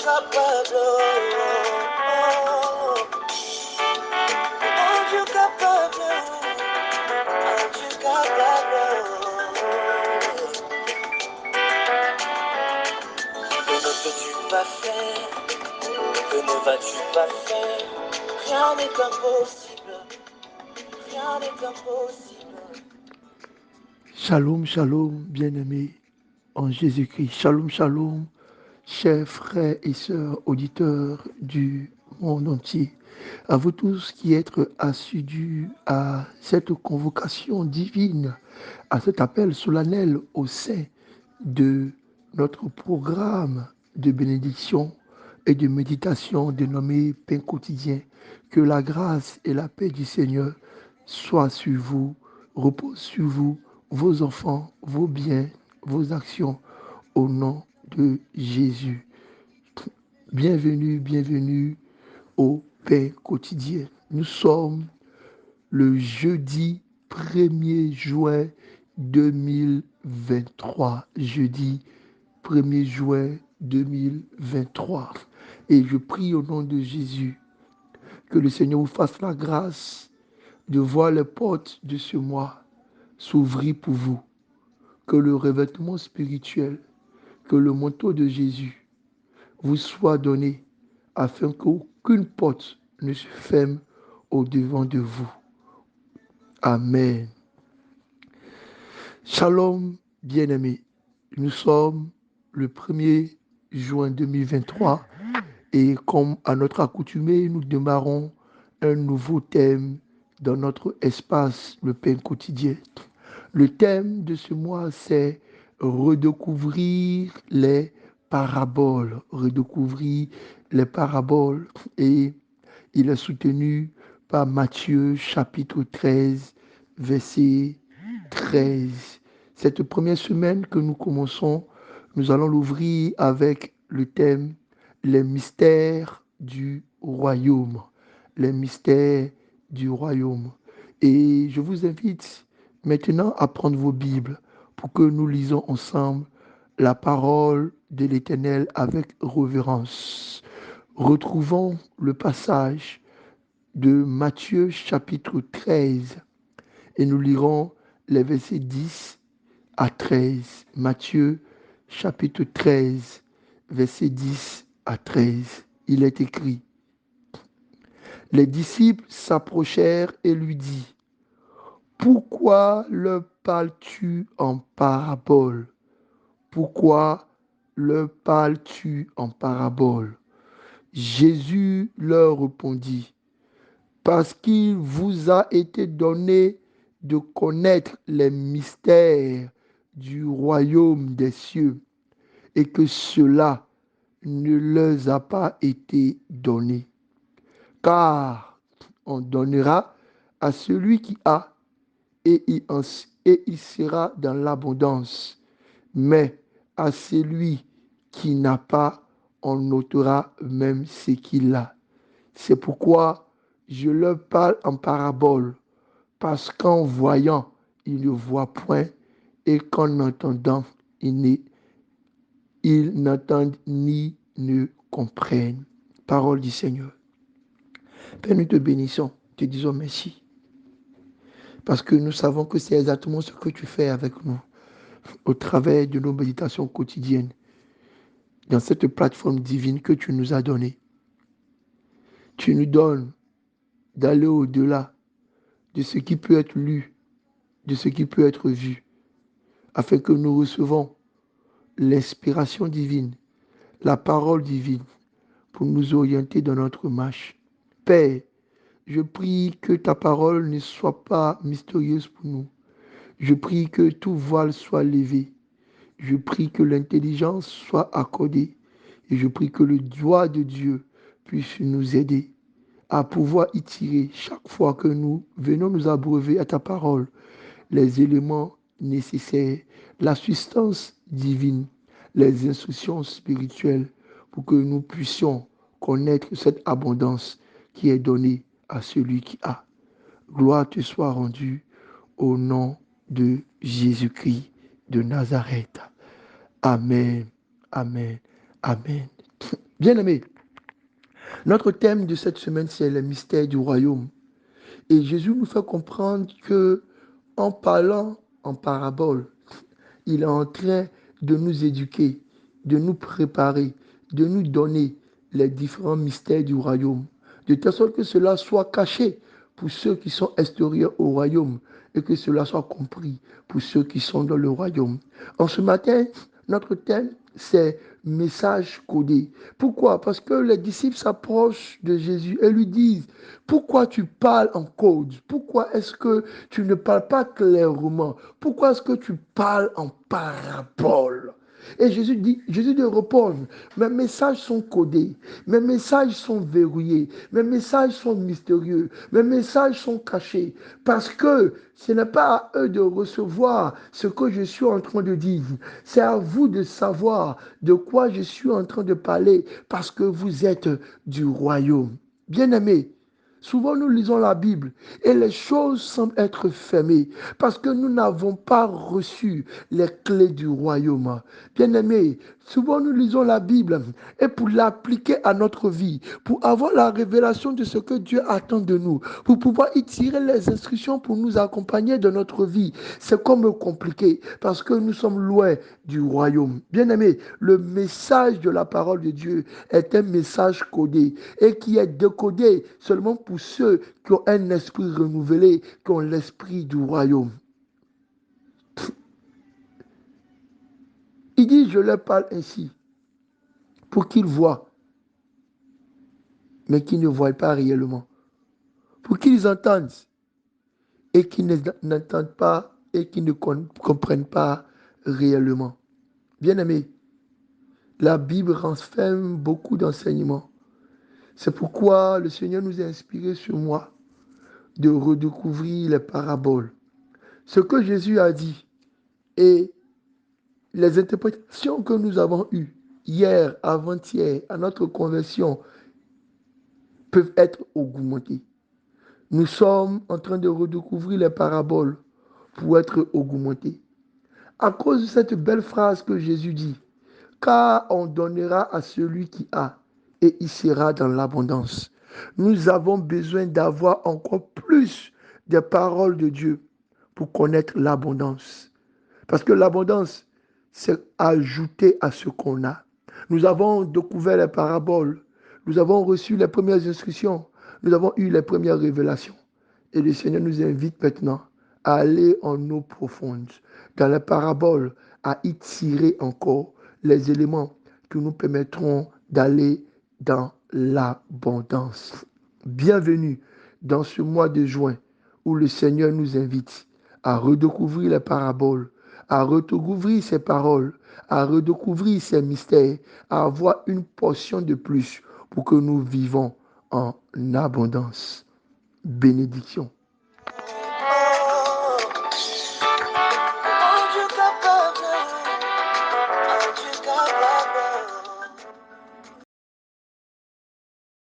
capable, mon Dieu capable, mon Dieu capable. Que ne peux-tu pas faire? Que ne vas-tu pas faire? Rien n'est impossible, rien n'est impossible. Shalom, shalom, bien-aimés en Jésus-Christ. Shalom, shalom, chers frères et sœurs auditeurs du monde entier. À vous tous qui êtes assidus à cette convocation divine, à cet appel solennel au sein de notre programme de bénédiction et de méditation dénommé Pain quotidien. Que la grâce et la paix du Seigneur soient sur vous, reposent sur vous, vos enfants, vos biens, vos actions, au nom de Jésus. Bienvenue, bienvenue au Pain quotidien. Nous sommes le jeudi 1er juin 2023. Jeudi 1er juin 2023. Et je prie au nom de Jésus que le Seigneur vous fasse la grâce de voir les portes de ce mois s'ouvrir pour vous. Que le revêtement spirituel, que le manteau de Jésus vous soit donné afin qu'aucune porte ne se ferme au-devant de vous. Amen. Shalom, bien-aimés. Nous sommes le 1er juin 2023 et comme à notre accoutumée, nous démarrons un nouveau thème dans notre espace, le pain quotidien. Le thème de ce mois, c'est redécouvrir les paraboles. Redécouvrir les paraboles. Et il est soutenu par Matthieu chapitre 13, verset 13. Cette première semaine que nous commençons, nous allons l'ouvrir avec le thème les mystères du royaume. Les mystères du royaume. Et je vous invite maintenant à prendre vos Bibles pour que nous lisons ensemble la parole de l'Éternel avec révérence. Retrouvons le passage de Matthieu chapitre 13 et nous lirons les versets 10 à 13. Matthieu chapitre 13, versets 10 à 13. Il est écrit: les disciples s'approchèrent et lui dirent: pourquoi leur parles-tu en parabole? Pourquoi leur parles-tu en parabole? Jésus leur répondit: parce qu'il vous a été donné de connaître les mystères du royaume des cieux et que cela ne leur a pas été donné. Car on donnera à celui qui a et il sera dans l'abondance. Mais à celui qui n'a pas, on ôtera même ce qu'il a. C'est pourquoi je leur parle en parabole, parce qu'en voyant, ils ne voient point, et qu'en entendant, ils n'entendent ni ne comprennent. Parole du Seigneur. Père, nous te bénissons, te disons merci, parce que nous savons que c'est exactement ce que tu fais avec nous, au travers de nos méditations quotidiennes, dans cette plateforme divine que tu nous as donnée. Tu nous donnes d'aller au-delà de ce qui peut être lu, de ce qui peut être vu, afin que nous recevons l'inspiration divine, la parole divine, pour nous orienter dans notre marche. Père, je prie que ta parole ne soit pas mystérieuse pour nous. Je prie que tout voile soit levé. Je prie que l'intelligence soit accordée. Et je prie que le doigt de Dieu puisse nous aider à pouvoir y tirer chaque fois que nous venons nous abreuver à ta parole les éléments nécessaires, la substance divine, les instructions spirituelles pour que nous puissions connaître cette abondance qui est donnée à celui qui a. Gloire te soit rendue au nom de Jésus-Christ de Nazareth. Amen, amen, amen. Bien-aimés, notre thème de cette semaine, c'est le mystère du royaume. Et Jésus nous fait comprendre que en parlant en parabole, il est en train de nous éduquer, de nous préparer, de nous donner les différents mystères du royaume, de telle sorte que cela soit caché pour ceux qui sont extérieurs au royaume et que cela soit compris pour ceux qui sont dans le royaume. En ce matin, notre thème, c'est message codé. Pourquoi? Parce que les disciples s'approchent de Jésus et lui disent, pourquoi tu parles en code? Pourquoi est-ce que tu ne parles pas clairement? Pourquoi est-ce que tu parles en parabole? Et Jésus de répondre, mes messages sont codés, mes messages sont verrouillés, mes messages sont mystérieux, mes messages sont cachés, parce que ce n'est pas à eux de recevoir ce que je suis en train de dire, c'est à vous de savoir de quoi je suis en train de parler, parce que vous êtes du royaume. Bien-aimés, souvent nous lisons la Bible et les choses semblent être fermées parce que nous n'avons pas reçu les clés du royaume. Bien-aimés, souvent nous lisons la Bible et pour l'appliquer à notre vie, pour avoir la révélation de ce que Dieu attend de nous, pour pouvoir y tirer les instructions pour nous accompagner de notre vie, c'est comme compliqué parce que nous sommes loin du royaume. Bien-aimés, le message de la parole de Dieu est un message codé et qui est décodé seulement pour ceux qui ont un esprit renouvelé, qui ont l'esprit du royaume. Il dit, je leur parle ainsi, pour qu'ils voient, mais qu'ils ne voient pas réellement. Pour qu'ils entendent, et qu'ils n'entendent pas, et qu'ils ne comprennent pas réellement. Bien-aimés, la Bible renferme beaucoup d'enseignements. C'est pourquoi le Seigneur nous a inspiré sur moi de redécouvrir les paraboles. Ce que Jésus a dit et les interprétations que nous avons eues hier, avant-hier, à notre conversion, peuvent être augmentées. Nous sommes en train de redécouvrir les paraboles pour être augmentés. À cause de cette belle phrase que Jésus dit, car on donnera à celui qui a, et il sera dans l'abondance. Nous avons besoin d'avoir encore plus des paroles de Dieu pour connaître l'abondance. Parce que l'abondance, c'est ajouter à ce qu'on a. Nous avons découvert les paraboles. Nous avons reçu les premières instructions. Nous avons eu les premières révélations. Et le Seigneur nous invite maintenant à aller en eau profonde, dans les paraboles, à y tirer encore les éléments qui nous permettront d'aller dans l'abondance. Bienvenue dans ce mois de juin où le Seigneur nous invite à redécouvrir les paraboles, à redécouvrir ses paroles, à redécouvrir ses mystères, à avoir une portion de plus pour que nous vivons en abondance. Bénédiction.